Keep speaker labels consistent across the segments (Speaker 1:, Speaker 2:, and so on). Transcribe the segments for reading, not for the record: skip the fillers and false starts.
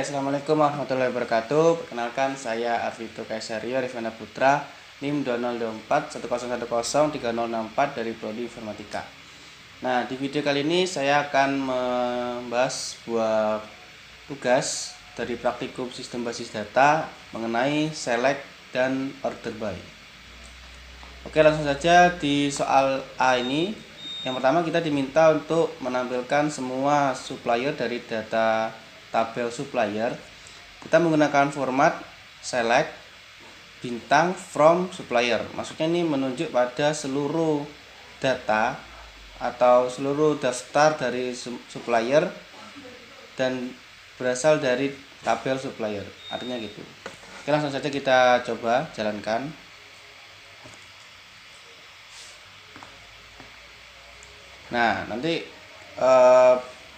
Speaker 1: Assalamualaikum warahmatullahi wabarakatuh. Perkenalkan, saya Arvito Kaisario Rifana Putra, NIM 2024 dari Prodi Informatika. Nah, di video kali ini saya akan membahas sebuah tugas dari praktikum sistem basis data mengenai select dan order by. Oke, langsung saja di soal A ini. Yang pertama, kita diminta untuk menampilkan semua supplier dari data tabel supplier. Kita menggunakan format select bintang from supplier. Maksudnya ini menunjuk pada seluruh data atau seluruh daftar dari supplier dan berasal dari tabel supplier. Artinya gitu. Oke, langsung saja kita coba jalankan. Nah, nanti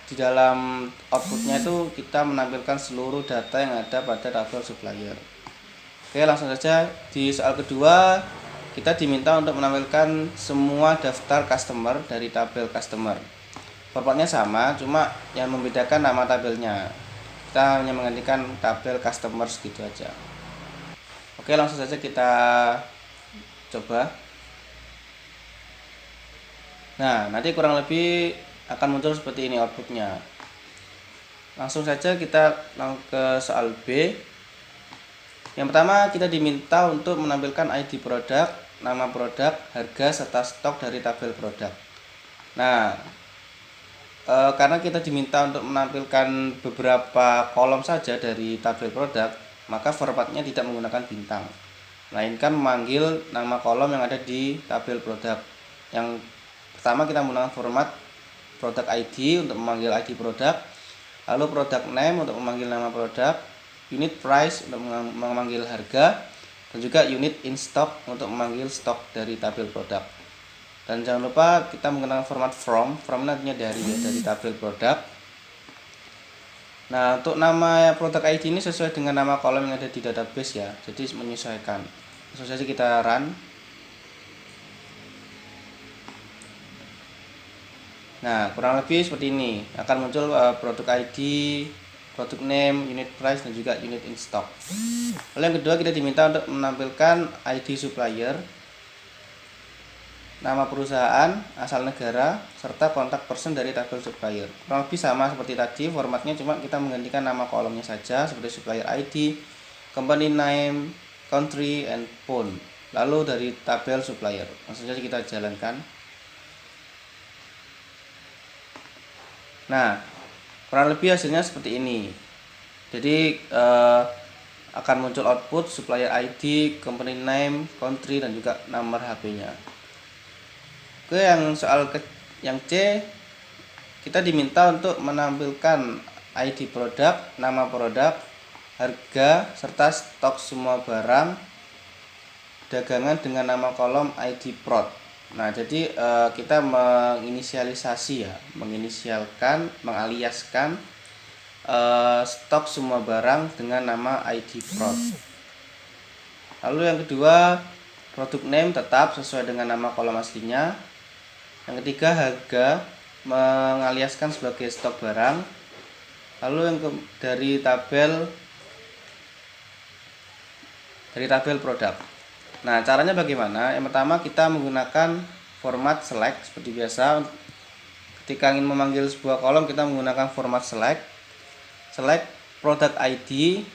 Speaker 1: di dalam outputnya itu kita menampilkan seluruh data yang ada pada tabel supplier. Oke, langsung saja di soal kedua kita diminta untuk menampilkan semua daftar customer dari tabel customer. Formatnya sama, cuma yang membedakan nama tabelnya. Kita hanya menggantikan tabel customers gitu aja. Oke, langsung saja kita coba. Nah, nanti kurang lebih akan muncul seperti ini outputnya. Langsung saja kita ke soal B. Yang pertama, kita diminta untuk menampilkan ID produk, nama produk, harga, serta stok dari tabel produk. Nah, karena kita diminta untuk menampilkan beberapa kolom saja dari tabel produk, maka formatnya tidak menggunakan bintang, melainkan memanggil nama kolom yang ada di tabel produk. Yang pertama, kita menggunakan format product ID untuk memanggil ID produk, lalu product name untuk memanggil nama produk, unit price untuk memanggil harga, dan juga unit in stock untuk memanggil stok dari tabel produk. Dan jangan lupa kita menggunakan format from nantinya dari tabel produk. Nah, untuk nama product ID ini sesuai dengan nama kolom yang ada di database ya, jadi menyesuaikan. Langsung saja kita run. Nah, kurang lebih seperti ini. Akan muncul produk ID, produk name, unit price, dan juga unit in stock. Lalu yang kedua, kita diminta untuk menampilkan ID supplier, nama perusahaan, asal negara, serta kontak person dari tabel supplier. Kurang lebih sama seperti tadi, formatnya cuma kita menggantikan nama kolomnya saja seperti supplier ID, company name, country, and phone. Lalu dari tabel supplier. Langsung saja kita jalankan. Nah, kurang lebih hasilnya seperti ini. Jadi akan muncul output supplier ID, company name, country, dan juga nomor HP-nya. Oke, yang C, kita diminta untuk menampilkan ID produk, nama produk, harga, serta stok semua barang dagangan dengan nama kolom ID prod. Nah, jadi kita mengaliaskan stok semua barang dengan nama ID prod. Lalu yang kedua, product name tetap sesuai dengan nama kolom aslinya. Yang ketiga, harga mengaliaskan sebagai stok barang. Lalu yang dari tabel produk. Nah, caranya bagaimana? Yang pertama, kita menggunakan format select seperti biasa. Ketika ingin memanggil sebuah kolom, kita menggunakan format select product ID,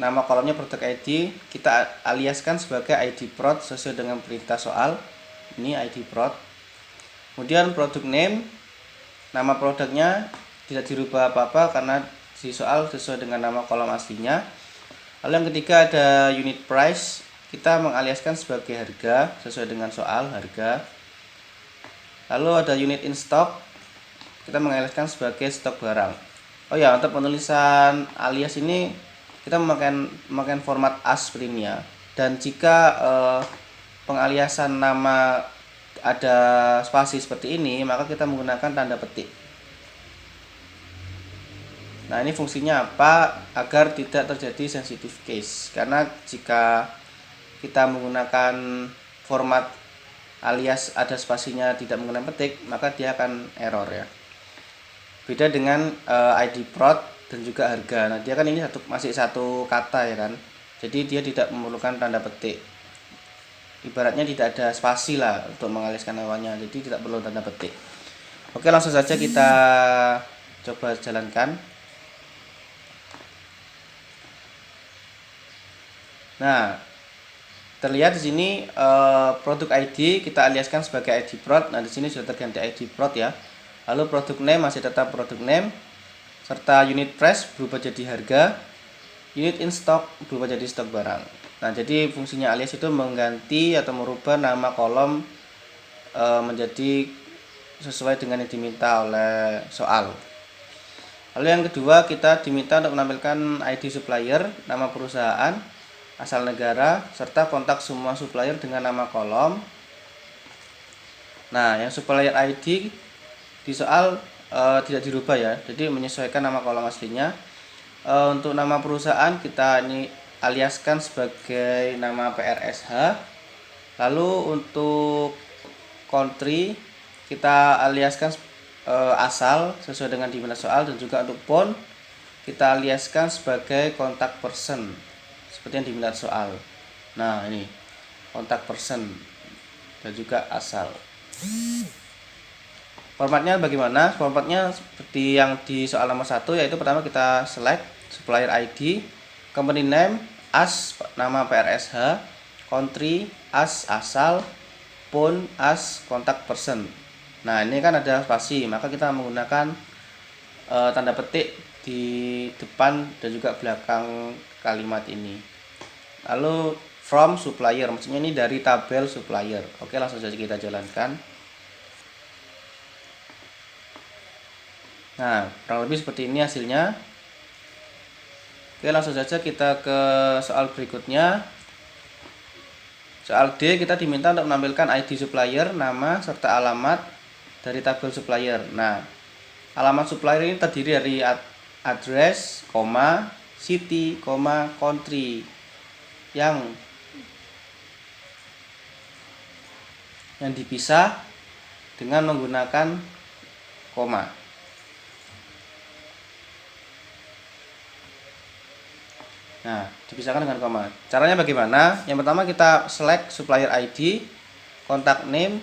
Speaker 1: nama kolomnya product ID, kita aliaskan sebagai ID prod sesuai dengan perintah soal. Ini ID prod. Kemudian product name, nama produknya tidak dirubah apa-apa karena di soal sesuai dengan nama kolom aslinya. Lalu yang ketiga ada unit price, kita mengaliaskan sebagai harga sesuai dengan soal harga. Lalu ada unit in stock, kita mengaliaskan sebagai stok barang. Oh ya, untuk penulisan alias ini kita memakai format as seperti ini ya. Dan jika pengaliasan nama ada spasi seperti ini, maka kita menggunakan tanda petik. Nah, ini fungsinya apa? Agar tidak terjadi sensitive case. Karena jika kita menggunakan format alias ada spasinya tidak menggunakan petik, maka dia akan error ya. Beda dengan ID prod, dan juga harga. Nah, dia kan ini masih satu kata ya kan. Jadi dia tidak memerlukan tanda petik. Ibaratnya tidak ada spasi lah untuk mengaliskan namanya. Jadi tidak perlu tanda petik. Oke, langsung saja kita coba jalankan. Nah, terlihat di sini produk ID kita aliaskan sebagai ID prod. Nah, di sini sudah terganti ID prod ya. Lalu produk name masih tetap produk name, serta unit price berubah jadi harga, unit in stock berubah jadi stok barang. Nah, jadi fungsinya alias itu mengganti atau merubah nama kolom menjadi sesuai dengan yang diminta oleh soal. Lalu yang kedua, kita diminta untuk menampilkan ID supplier, nama perusahaan, asal negara, serta kontak semua supplier dengan nama kolom. Nah, yang supplier ID di soal tidak dirubah ya, jadi menyesuaikan nama kolom aslinya. Untuk nama perusahaan kita ini aliaskan sebagai nama PRSH. Lalu untuk country kita aliaskan asal sesuai dengan diminta soal, dan juga untuk phone kita aliaskan sebagai kontak person seperti yang diminta soal. Nah, ini kontak person dan juga asal. Formatnya bagaimana? Formatnya seperti yang di soal nomor 1, yaitu pertama kita select supplier ID, company name as nama PRSH, country as asal, phone as kontak person. Nah, ini kan ada spasi, maka kita menggunakan tanda petik di depan dan juga belakang kalimat ini. Lalu from supplier, maksudnya ini dari tabel supplier. Oke, langsung saja kita jalankan. Nah, kurang lebih seperti ini hasilnya. Oke, langsung saja kita ke soal berikutnya. Soal D, kita diminta untuk menampilkan ID supplier, nama, serta alamat dari tabel supplier. Nah, alamat supplier ini terdiri dari address, city, country yang dipisah dengan menggunakan koma. Nah, dipisahkan dengan koma. Caranya bagaimana? Yang pertama kita select supplier ID, kontak name.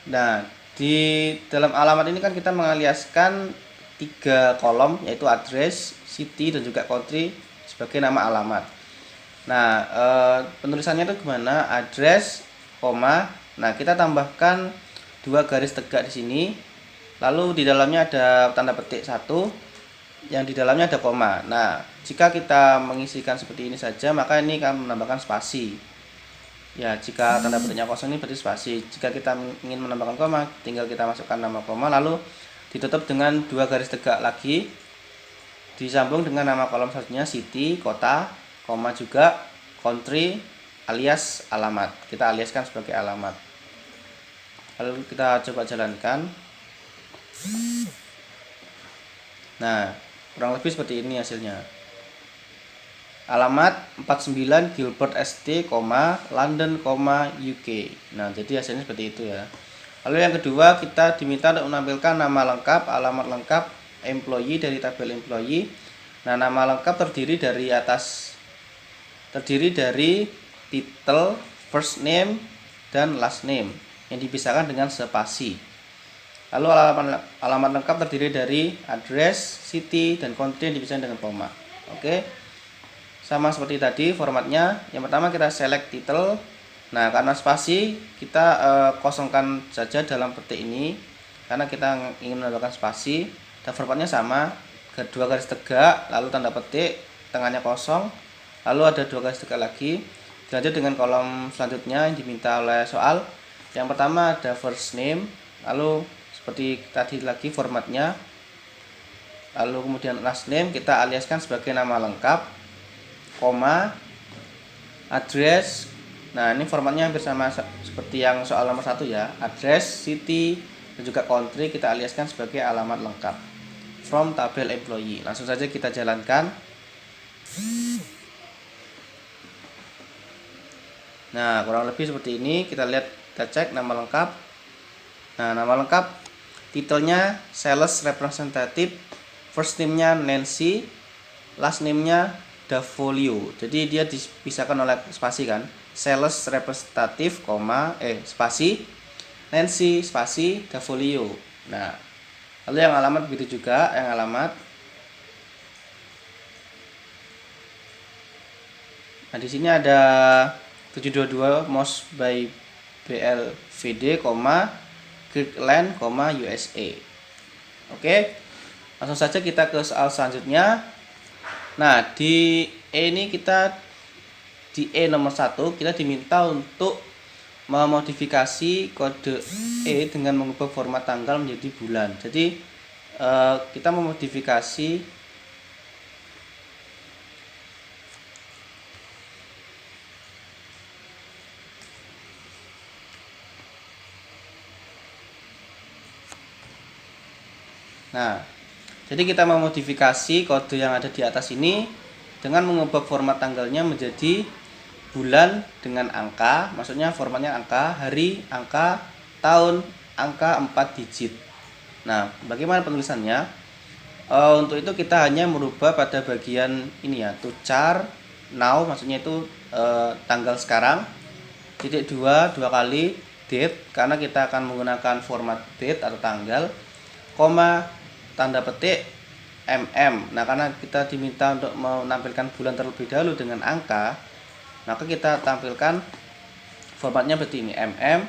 Speaker 1: Nah, di dalam alamat ini kan kita mengaliaskan 3 kolom, yaitu address, city, dan juga country sebagai nama alamat. Nah, penulisannya itu gimana? Address, koma. Nah, kita tambahkan 2 garis tegak di sini. Lalu di dalamnya ada tanda petik 1, yang di dalamnya ada koma. Nah, jika kita mengisikan seperti ini saja, maka ini akan menambahkan spasi. Ya, jika tanda petiknya kosong ini berarti spasi. Jika kita ingin menambahkan koma, tinggal kita masukkan nama koma, lalu ditutup dengan 2 garis tegak lagi, disambung dengan nama kolom satunya city, kota, koma juga country alias alamat. Kita aliaskan sebagai alamat. Lalu kita coba jalankan. Nah, kurang lebih seperti ini hasilnya. Alamat 49 Gilbert St, London, UK. Nah, jadi hasilnya seperti itu ya. Lalu yang kedua, kita diminta untuk menampilkan nama lengkap, alamat lengkap, employee dari tabel employee. Nah, nama lengkap terdiri dari title, first name, dan last name yang dipisahkan dengan spasi. Lalu alamat lengkap terdiri dari address, city, dan country yang dipisahkan dengan koma. Oke, sama seperti tadi formatnya. Yang pertama kita select title. Nah, karena spasi kita kosongkan saja dalam petik ini karena kita ingin menambahkan spasi. Dan formatnya sama, 2 garis tegak, lalu tanda petik, tengahnya kosong, lalu ada 2 garis tegak lagi. Dilanjut dengan kolom selanjutnya yang diminta oleh soal. Yang pertama ada first name, lalu seperti tadi lagi formatnya. Lalu kemudian last name kita aliaskan sebagai nama lengkap, koma, address. Nah, ini formatnya hampir sama seperti yang soal nomor 1 ya. Address, city, dan juga country kita aliaskan sebagai alamat lengkap from tabel employee. Langsung saja kita jalankan. Nah, kurang lebih seperti ini. Kita lihat, kita cek nama lengkap. Nah, nama lengkap titelnya sales representative, first name-nya Nancy, last name-nya Davolio. Jadi dia dipisahkan oleh spasi kan. Sales representative, spasi Nancy, spasi Davolio. Nah, lalu yang alamat begitu juga, yang alamat. Nah, di sini ada 722 Moss by BLVD, Kirkland, USA. Oke. Langsung saja kita ke soal selanjutnya. Nah, di E nomor 1 kita diminta untuk memodifikasi kode E dengan mengubah format tanggal menjadi bulan. Jadi kita memodifikasi jadi kita memodifikasi kode yang ada di atas ini dengan mengubah format tanggalnya menjadi bulan dengan angka, maksudnya formatnya angka, hari, angka, tahun, angka 4 digit. Nah, bagaimana penulisannya? Untuk itu kita hanya merubah pada bagian ini ya, to char now, maksudnya itu tanggal sekarang, titik dua kali date, karena kita akan menggunakan format date atau tanggal, koma, tanda petik mm. Nah, karena kita diminta untuk menampilkan bulan terlebih dahulu dengan angka, maka kita tampilkan formatnya seperti ini, mm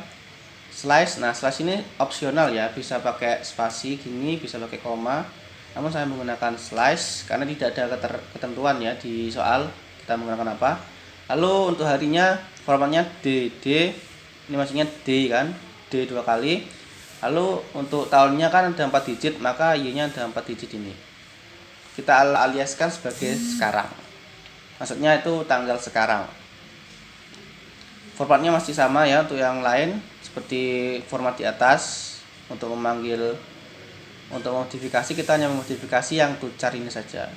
Speaker 1: slash. Nah, slash ini opsional ya, bisa pakai spasi gini, bisa pakai koma, namun saya menggunakan slash karena tidak ada ketentuan ya di soal kita menggunakan apa. Lalu untuk harinya formatnya dd, ini maksudnya d kan, d 2 kali. Lalu untuk tahunnya kan ada 4 digit, maka y-nya ada 4 digit ini. Kita aliaskan sebagai sekarang. Maksudnya itu tanggal sekarang. Formatnya masih sama ya untuk yang lain, seperti format di atas. Untuk modifikasi kita hanya memodifikasi yang to char ini saja.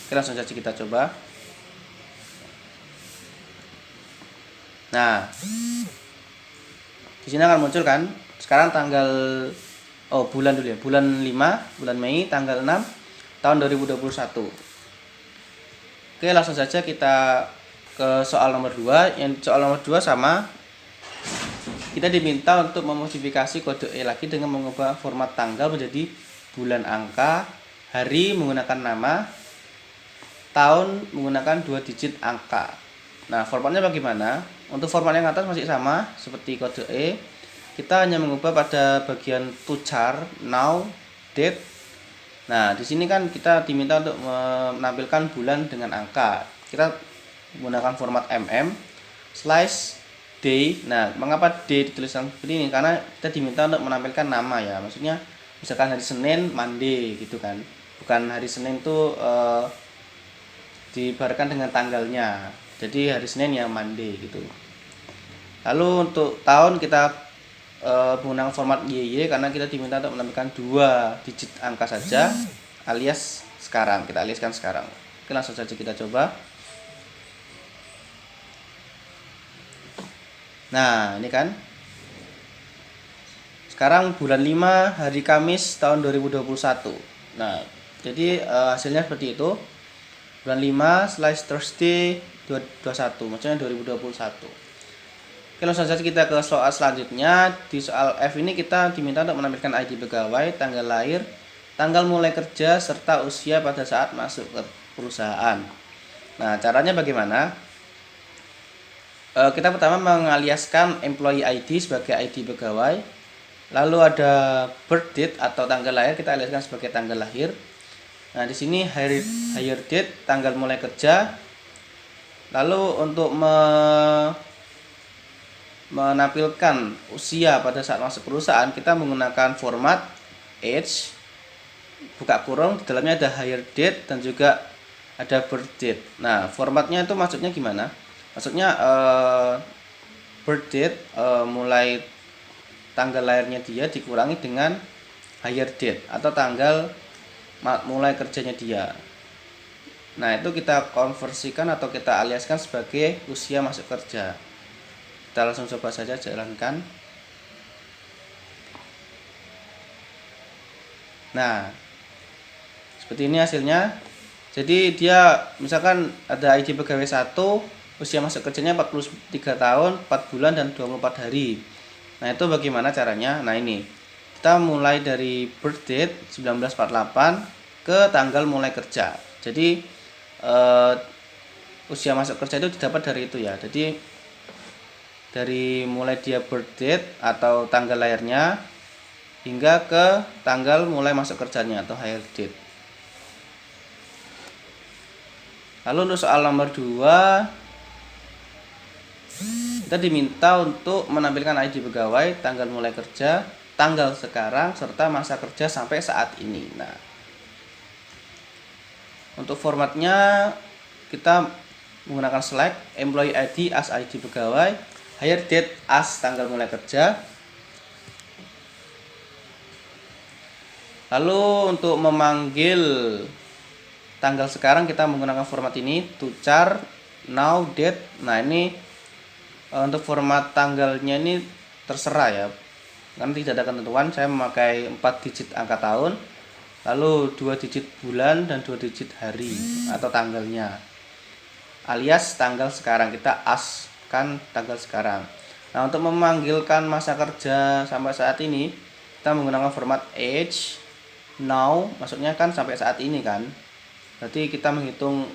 Speaker 1: Oke, langsung saja kita coba. Nah, di sini akan muncul kan. Sekarang tanggal bulan dulu ya. Bulan 5, bulan Mei, tanggal 6 tahun 2021. Oke, langsung saja kita ke soal nomor 2. Yang soal nomor 2 sama. Kita diminta untuk memodifikasi kode E lagi dengan mengubah format tanggal menjadi bulan angka, hari menggunakan nama, tahun menggunakan 2 digit angka. Nah, formatnya bagaimana? Untuk format yang atas masih sama seperti kode E. Kita hanya mengubah pada bagian to char, now, date. Nah, di sini kan kita diminta untuk menampilkan bulan dengan angka. Kita menggunakan format slash day. Nah, mengapa day dituliskan seperti ini? Karena kita diminta untuk menampilkan nama ya. Maksudnya misalkan hari Senin, Monday gitu kan. Bukan hari Senin itu diibaratkan dengan tanggalnya. Jadi hari Senin ya Monday gitu. Lalu untuk tahun kita menggunakan format YY karena kita diminta untuk menampilkan 2 digit angka saja, alias sekarang. Kita aliaskan sekarang. Oke, langsung saja kita coba. Nah, ini kan. Sekarang bulan 5 hari Kamis tahun 2021. Nah, jadi hasilnya seperti itu. Bulan 5 / Thursday 2021, maksudnya 2021. Oke, langsung saja kita ke soal selanjutnya. Di soal F ini kita diminta untuk menampilkan ID pegawai, tanggal lahir, tanggal mulai kerja, serta usia pada saat masuk ke perusahaan. Nah, caranya bagaimana? Kita pertama mengaliaskan employee ID sebagai ID pegawai. Lalu ada birth date atau tanggal lahir, kita aliaskan sebagai tanggal lahir. Nah, di sini hire date, tanggal mulai kerja. Lalu untuk menampilkan usia pada saat masuk perusahaan, kita menggunakan format age, buka kurung, di dalamnya ada hire date dan juga ada birth date. Nah, formatnya itu maksudnya gimana? Maksudnya birth date mulai tanggal lahirnya dia dikurangi dengan hire date atau tanggal mulai kerjanya dia. Nah, itu kita konversikan atau kita aliaskan sebagai usia masuk kerja. Kita langsung coba saja jalankan. Nah, Seperti ini hasilnya. Jadi dia misalkan ada ID pegawai 1, usia masuk kerjanya 43 tahun, 4 bulan dan 24 hari. Nah, itu bagaimana caranya? Nah, ini. Kita mulai dari birth date 1948 ke tanggal mulai kerja. Jadi usia masuk kerja itu didapat dari itu ya. Jadi dari mulai dia birth date atau tanggal lahirnya hingga ke tanggal mulai masuk kerjanya atau hire date. Lalu untuk soal nomor 2, kita diminta untuk menampilkan ID pegawai, tanggal mulai kerja, tanggal sekarang, serta masa kerja sampai saat ini. Nah, untuk formatnya kita menggunakan select employee ID as ID pegawai, hire date as tanggal mulai kerja. Lalu untuk memanggil tanggal sekarang kita menggunakan format ini, to char, now, date. Nah, ini untuk format tanggalnya ini terserah ya, karena tidak ada ketentuan. Saya memakai 4 digit angka tahun, lalu 2 digit bulan dan 2 digit hari atau tanggalnya, alias tanggal sekarang. Kita as kan tanggal sekarang. Nah, untuk memanggilkan masa kerja sampai saat ini kita menggunakan format age, now, maksudnya kan sampai saat ini kan. Berarti kita menghitung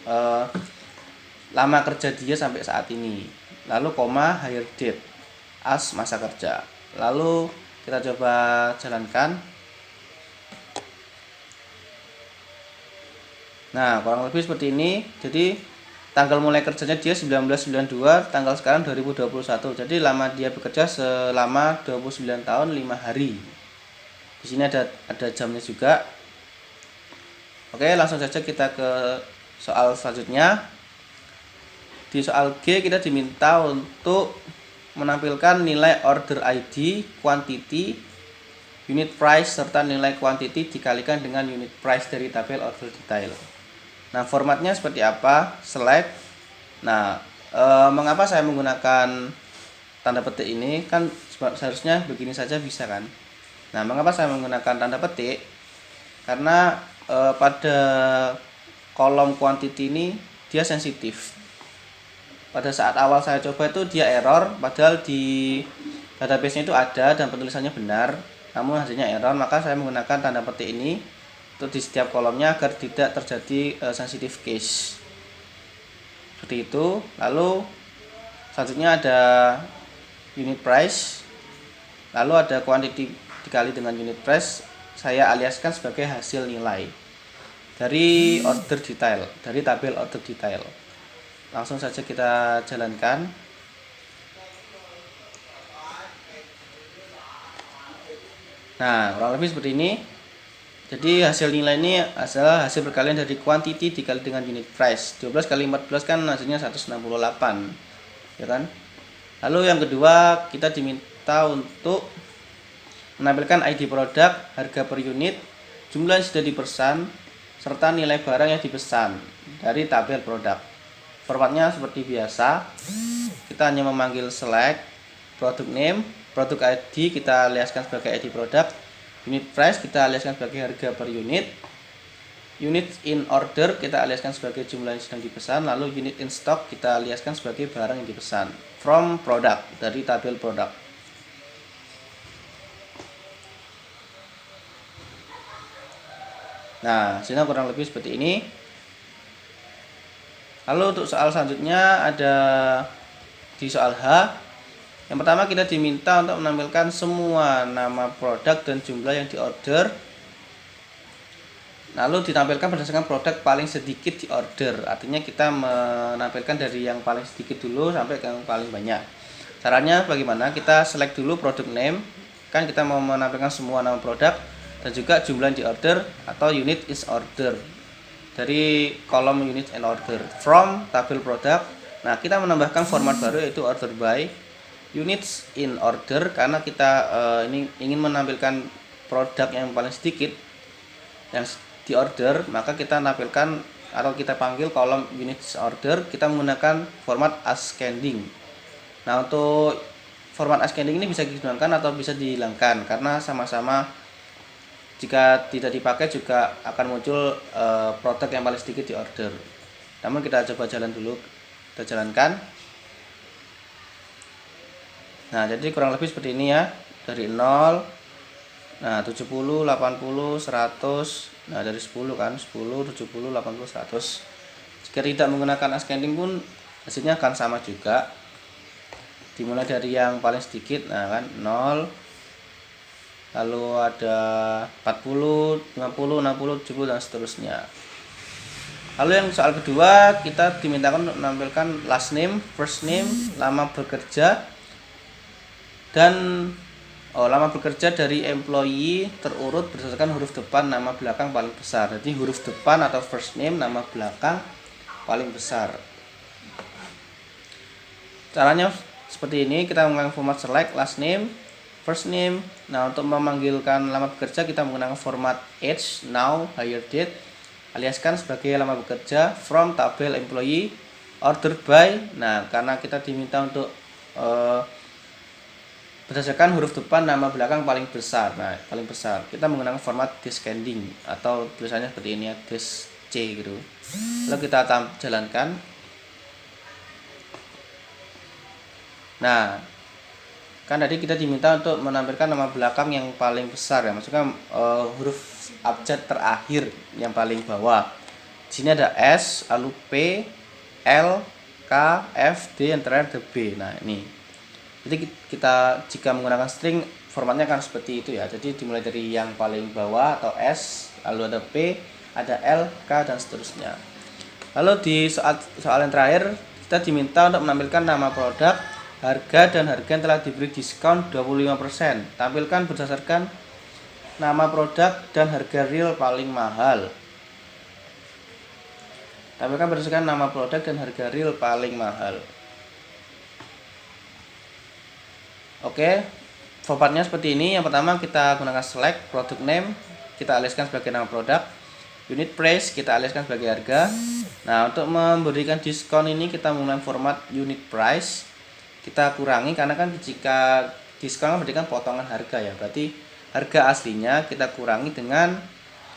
Speaker 1: lama kerja dia sampai saat ini. Lalu koma, hire date as masa kerja. Lalu kita coba jalankan. Nah, kurang lebih seperti ini. Jadi tanggal mulai kerjanya dia 1992, tanggal sekarang 2021. Jadi lama dia bekerja selama 29 tahun 5 hari. Di sini ada jamnya juga. Oke, langsung saja kita ke soal selanjutnya. Di soal G kita diminta untuk menampilkan nilai order ID, quantity, unit price, serta nilai quantity dikalikan dengan unit price dari tabel order detail. Nah, formatnya seperti apa? Select. Nah, mengapa saya menggunakan tanda petik ini? Kan seharusnya begini saja bisa kan? Nah, mengapa saya menggunakan tanda petik? Karena pada kolom quantity ini dia sensitif. Pada saat awal saya coba itu dia error, padahal di database-nya itu ada dan penulisannya benar, namun hasilnya error. Maka saya menggunakan tanda petik ini untuk di setiap kolomnya agar tidak terjadi sensitive case. Seperti itu. Lalu selanjutnya ada unit price, lalu ada quantity dikali dengan unit price. Saya aliaskan sebagai hasil nilai dari order detail, dari tabel order detail. Langsung saja kita jalankan. Nah, kurang lebih seperti ini. Jadi hasil nilai ini adalah hasil perkalian dari quantity dikali dengan unit price. 12 kali 14 kan hasilnya 168, ya kan? Lalu yang kedua, kita diminta untuk menampilkan ID produk, harga per unit, jumlah yang sudah dipesan, serta nilai barang yang dipesan dari tabel produk. Formatnya seperti biasa. Kita hanya memanggil select, product name, produk ID kita aliaskan sebagai ID produk, unit price kita aliaskan sebagai harga per unit, unit in order kita aliaskan sebagai jumlah yang sedang dipesan, lalu unit in stock kita aliaskan sebagai barang yang dipesan. From product, dari tabel produk. Nah, sini kurang lebih seperti ini. Lalu untuk soal selanjutnya ada di soal H. Yang pertama kita diminta untuk menampilkan semua nama produk dan jumlah yang diorder. Lalu ditampilkan berdasarkan produk paling sedikit diorder. Artinya kita menampilkan dari yang paling sedikit dulu sampai ke yang paling banyak. Caranya bagaimana? Kita select dulu product name. Kan kita mau menampilkan semua nama produk dan juga jumlah yang diorder atau unit is order dari kolom unit and order. From tabel produk. Nah, kita menambahkan format baru yaitu order by, units in order karena kita ini ingin menampilkan produk yang paling sedikit yang di order, maka kita tampilkan atau kita panggil kolom units order. Kita menggunakan format ascending. Nah, untuk format ascending ini bisa digunakan atau bisa dihilangkan karena sama-sama Jika tidak dipakai juga akan muncul produk yang paling sedikit di order. Namun kita coba jalan dulu, kita jalankan. Nah, jadi kurang lebih seperti ini ya, dari 0, nah 70, 80, 100, nah dari 10 kan, 10, 70, 80, 100. Jika tidak menggunakan ascending pun hasilnya akan sama juga. Dimulai dari yang paling sedikit, nah kan 0, lalu ada 40, 50, 60, 70 dan seterusnya. Lalu yang soal kedua, kita dimintakan untuk menampilkan last name, first name, lama bekerja, dan lama bekerja dari employee terurut berdasarkan huruf depan nama belakang paling besar. Jadi huruf depan atau first name, nama belakang paling besar. Caranya seperti ini, kita menggunakan format select, last name, first name. Nah, untuk memanggilkan lama bekerja kita menggunakan format age, now, hire date, aliaskan sebagai lama bekerja from tabel employee, order by. Nah, karena kita diminta untuk berdasarkan huruf depan nama belakang paling besar. Nah, paling besar kita menggunakan format descending atau tulisannya seperti ini ya, des C gitu. Lalu kita jalankan. Nah, kan tadi kita diminta untuk menampilkan nama belakang yang paling besar ya, maksudnya huruf abjad terakhir yang paling bawah. Di sini ada S, lalu P, L, K, F, D, yang terakhir ada B. Nah, ini. Jadi kita jika menggunakan string formatnya akan seperti itu ya. Jadi dimulai dari yang paling bawah atau S, lalu ada P, ada L, K, dan seterusnya. Lalu di soal yang terakhir kita diminta untuk menampilkan nama produk, harga, dan harga yang telah diberi diskon 25%. Tampilkan berdasarkan nama produk dan harga real paling mahal. Tampilkan berdasarkan nama produk dan harga real paling mahal. Oke, formatnya seperti ini. Yang pertama kita gunakan select, product name, kita aliaskan sebagai nama produk, unit price kita aliaskan sebagai harga. Nah, untuk memberikan diskon ini kita menggunakan format unit price. Kita kurangi karena kan jika diskon berarti kan potongan harga ya. Berarti harga aslinya kita kurangi dengan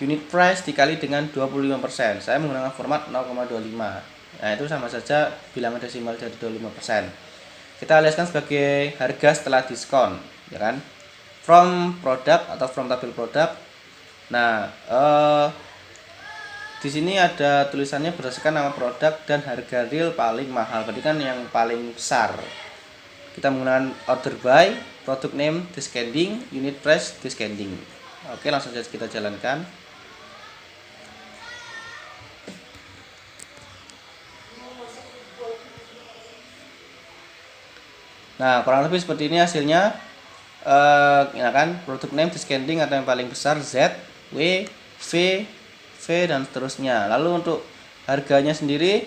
Speaker 1: unit price dikali dengan 25%. Saya menggunakan format 0,25. Nah, itu sama saja bilangan desimal dari 25%. Kita aliaskan sebagai harga setelah diskon, ya kan? From product atau from tabel produk. Nah, di sini ada tulisannya berdasarkan nama produk dan harga real paling mahal. Berarti kan yang paling besar. Kita menggunakan order by, product name, descending, unit price, descending. Oke, langsung saja kita jalankan. Nah, kurang lebih seperti ini hasilnya. Ya kan, product name, descending atau yang paling besar Z, W, V, V, dan seterusnya. Lalu untuk harganya sendiri,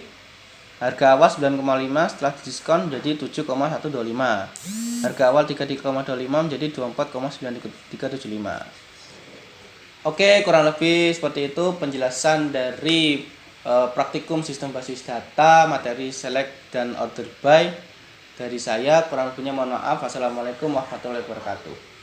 Speaker 1: harga awal 9,5 setelah diskon menjadi 7,125. Harga awal 33,25 menjadi 24,9375. Oke, kurang lebih seperti itu penjelasan dari praktikum sistem basis data, materi select dan order by dari saya. Kurang lebihnya mohon maaf. Wassalamualaikum warahmatullahi wabarakatuh.